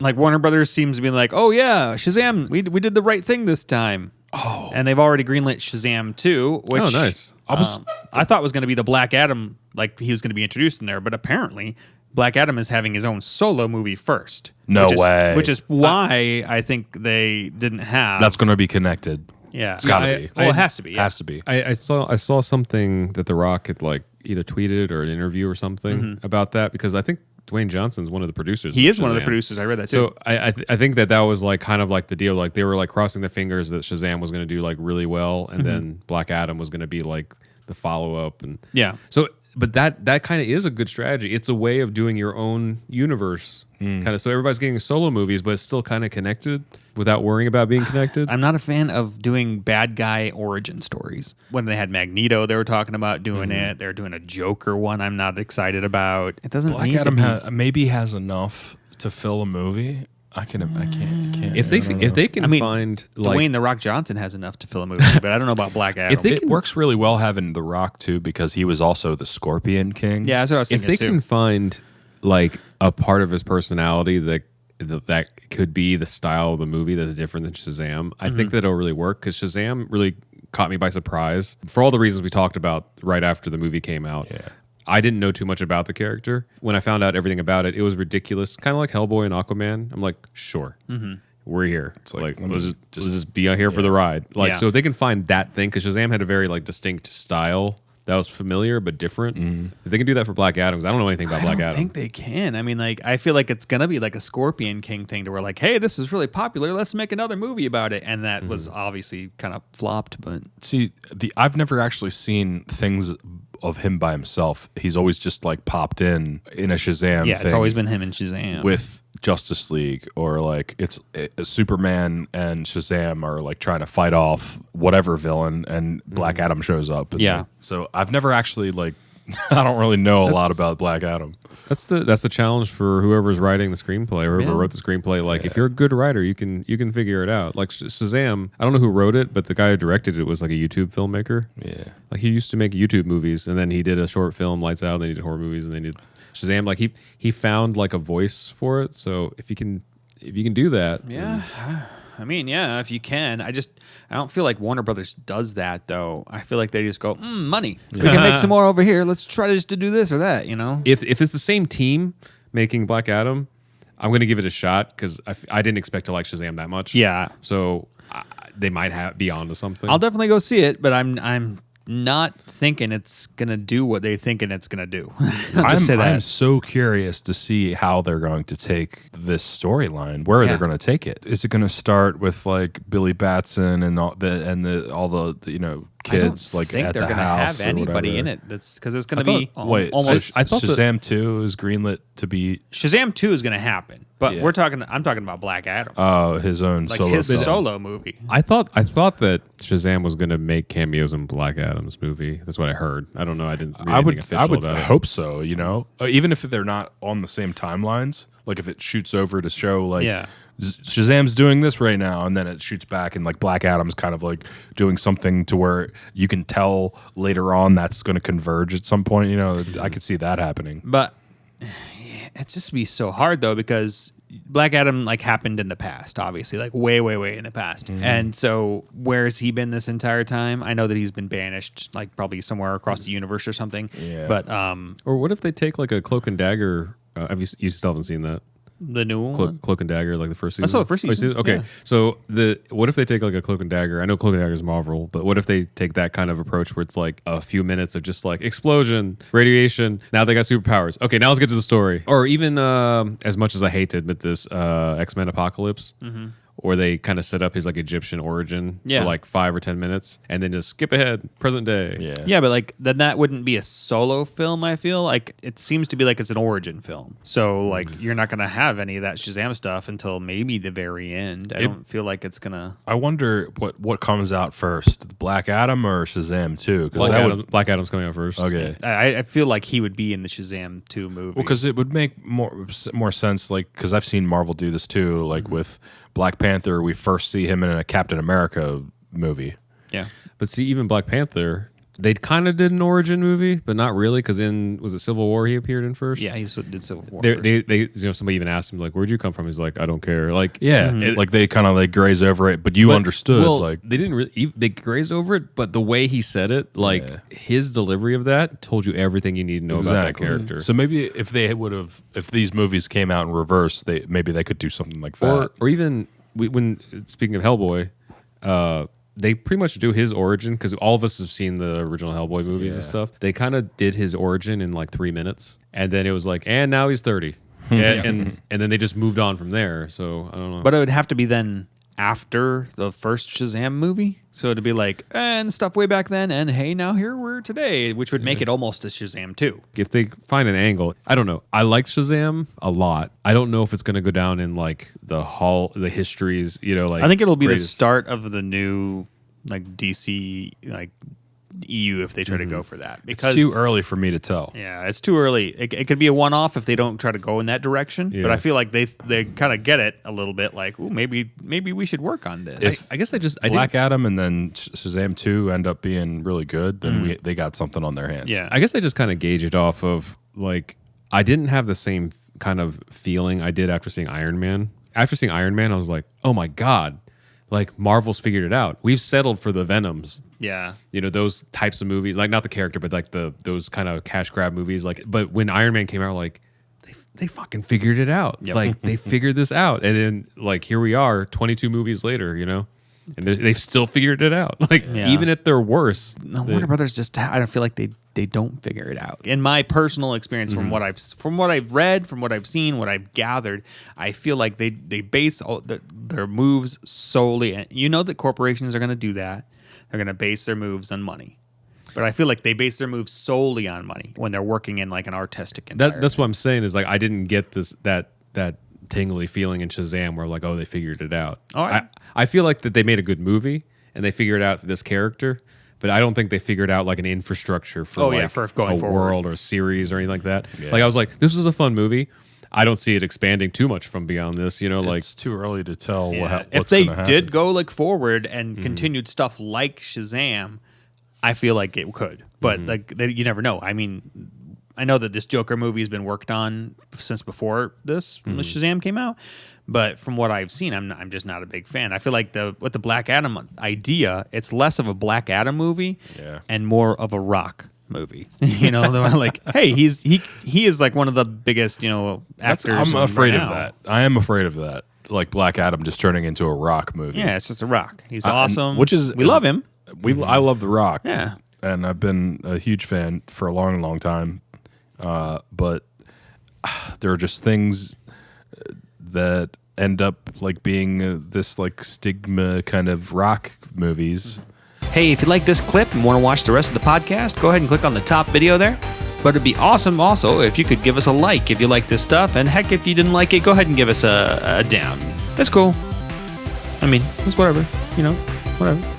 Like Warner Brothers seems to be like, oh yeah, Shazam, we did the right thing this time. Oh, And they've already greenlit Shazam 2, which nice. I thought was going to be the Black Adam, like he was going to be introduced in there, but apparently Black Adam is having his own solo movie first. No way. Which is why I think they didn't have. That's going to be connected. Yeah. It's got to be. Well, it has to be. Yeah. Has to be. I saw something that The Rock had like either tweeted or an interview or something about that, because I think Dwayne Johnson's one of the producers. He is one of the Shazam. producers. I read that too. So I think that was like kind of like the deal. Like they were like crossing their fingers that Shazam was going to do like really well, and then Black Adam was going to be like the follow up. And Yeah. So, but that kind of is a good strategy. It's a way of doing your own universe, kind of. So everybody's getting solo movies, but it's still kind of connected without worrying about being connected. I'm not a fan of doing bad guy origin stories. When they had Magneto, they were talking about doing it. They're doing a Joker one. I'm not excited about. It doesn't. Black need Adam to be. maybe has enough to fill a movie. I can't. If they can find like Dwayne The Rock Johnson has enough to fill a movie, but I don't know about Black Adam. It works really well having The Rock too, because he was also the Scorpion King. Yeah, that's what I was if thinking they can find like a part of his personality that could be the style of the movie that's different than Shazam, I think that'll really work, because Shazam really caught me by surprise for all the reasons we talked about right after the movie came out. Yeah. I didn't know too much about the character. When I found out everything about it, it was ridiculous. Kind of like Hellboy and Aquaman. I'm like, sure, we're here. It's like, let's just be out here for the ride. Like, Yeah. so if they can find that thing, because Shazam had a very like distinct style that was familiar but different. If they can do that for Black Adam, 'cause I don't know anything about Black I Adam. think they can. I mean, like, I feel like it's gonna be like a Scorpion King thing, to where like, hey, this is really popular. Let's make another movie about it. And that was obviously kind of flopped. But See, I've never actually seen things of him by himself. He's always just like popped in a Shazam yeah, thing. it's always been him and Shazam. with Justice League, or like it's Superman and Shazam are like trying to fight off whatever villain, and Black Adam shows up. And Yeah. like, so I've never actually like I don't really know a lot about Black Adam. That's the challenge for whoever's writing the screenplay, or whoever wrote the screenplay. Like, if you're a good writer, you can figure it out. Like Shazam, I don't know who wrote it, but the guy who directed it was like a YouTube filmmaker. Yeah. Like, he used to make YouTube movies, and then he did a short film, Lights Out, and then he did horror movies, and then he did Shazam. Like, he found like a voice for it. So if you can do that, yeah, I mean, yeah, if you can. I don't feel like Warner Brothers does that, though. I feel like they just go, money. We can make some more over here. Let's try to do this or that, you know? If it's the same team making Black Adam, I'm going to give it a shot, because I didn't expect to like Shazam that much. Yeah. So they might be onto something. I'll definitely go see it, but I'm not thinking it's going to do what they thinking it's going to do. I'll just say that. I'm so curious to see how they're going to take this storyline. Where they're going to take it? Is it going to start with like Billy Batson and all the you know, kids like think at they're the gonna house have or anybody whatever? in it. That's because it's going to be Almost. I thought Shazam 2 is greenlit to be Shazam 2 is going to happen, but Yeah. I'm talking about Black Adam, his own like solo his film. solo movie. I thought that Shazam was going to make cameos in Black Adam's movie. That's what I heard. I don't know. I didn't read anything official I would about it. hope so. You know, even if they're not on the same timelines, like if it shoots over to show like Yeah. Shazam's doing this right now, and then it shoots back, and like Black Adam's kind of like doing something to where you can tell later on that's going to converge at some point. You know, I could see that happening. But it's just be so hard though, because Black Adam like happened in the past, obviously, like way in the past. And so where's he been this entire time? I know that he's been banished, like probably somewhere across the universe or something. Yeah. But Or what if they take like a Cloak and Dagger? You still haven't seen that? the new one. Cloak and Dagger, like the first season. I saw the first Oh, you season, see it? Okay, yeah. so what if they take like a Cloak and Dagger? I know Cloak and Dagger is Marvel, but what if they take that kind of approach where it's like a few minutes of just like explosion, radiation. Now they got superpowers. Okay, now let's get to the story. Or even as much as I hate to admit this, X-Men Apocalypse. Or they kind of set up his like Egyptian origin Yeah. for like 5 or 10 minutes, and then just skip ahead, present day. Yeah. Yeah, but like then that wouldn't be a solo film. I feel like it seems to be like it's an origin film. So like you're not gonna have any of that Shazam stuff until maybe the very end. I don't feel like it's gonna. I wonder what comes out first, Black Adam or Shazam 2? Because Black Adam's coming out first. okay. I feel like he would be in the Shazam 2 movie. Well, because it would make more sense, like because I've seen Marvel do this too, like with Black Panther, we first see him in a Captain America movie. yeah, But see, even Black Panther, they kind of did an origin movie, but not really, because was it Civil War he appeared in first? Yeah, he did Civil War. They somebody even asked him like, "Where'd you come from?" He's like, "I don't care." Like, like they kind of like graze over it, but you understood. Well, like they didn't really. They grazed over it, but the way he said it, like his delivery of that, told you everything you need to know about that character. So maybe if these movies came out in reverse, maybe they could do something like that. Or even when speaking of Hellboy, they pretty much do his origin, because all of us have seen the original Hellboy movies and stuff. They kind of did his origin in like 3 minutes, and then it was like, and now he's 30, and then they just moved on from there. So I don't know. But it would have to be then after the first Shazam movie, so it'd be like, and stuff way back then, and hey, now here we're today, which would make it almost a Shazam 2. If they find an angle, I don't know. I like Shazam a lot. I don't know if it's going to go down in like the histories, like I think it'll be greatest. the start of the new like DC like EU if they try to go for that, because It's too early for me to tell. yeah, it's too early. It could be a one-off if they don't try to go in that direction. Yeah. But I feel like they kind of get it a little bit. Like, ooh, maybe we should work on this. I guess I Black Adam and then Shazam 2 end up being really good, then they got something on their hands. Yeah. I guess I just kind of gauge it off of like, I didn't have the same kind of feeling I did after seeing Iron Man. After seeing Iron Man, I was like, oh my God, like Marvel's figured it out. We've settled for the Venoms. Yeah. Those types of movies, like not the character, but like those kind of cash grab movies. Like, but when Iron Man came out, like they fucking figured it out. Yep. Like they figured this out, and then like here we are, 22 movies later, and they've still figured it out. Like even at their worst, Warner Brothers just, I don't feel like they don't figure it out. In my personal experience, from what I've read, from what I've seen, what I've gathered, I feel like they base their moves solely. And you know that corporations are going to do that. They're going to base their moves on money. But I feel like they base their moves solely on money when they're working in like an artistic environment. that's what I'm saying is like I didn't get that tingly feeling in Shazam where like, oh, they figured it out. All right. I feel like that they made a good movie and they figured out this character, but I don't think they figured out like an infrastructure for for going a forward. world or a series or anything like that. Yeah. Like I was like, this was a fun movie. I don't see it expanding too much from beyond this, like It's too early to tell Yeah. what's If they gonna happen. did go like forward and continued stuff like Shazam, I feel like it could. But you never know. I mean, I know that this Joker movie has been worked on since before this Shazam came out, but from what I've seen, I'm just not a big fan. I feel like with the Black Adam idea, it's less of a Black Adam movie and more of a Rock movie. They're like, hey, he is like one of the biggest actors. I'm afraid right of now. that. I am afraid of that. Like Black Adam just turning into a Rock movie. Yeah, it's just a Rock. He's awesome. We love him. I love The Rock. Yeah. And I've been a huge fan for a long, long time. But there are just things that end up like being this like stigma kind of Rock movies. Hey, if you like this clip and want to watch the rest of the podcast, go ahead and click on the top video there. But it'd be awesome also if you could give us a like if you like this stuff. And heck, if you didn't like it, go ahead and give us a down. That's cool. I mean, it's whatever, whatever.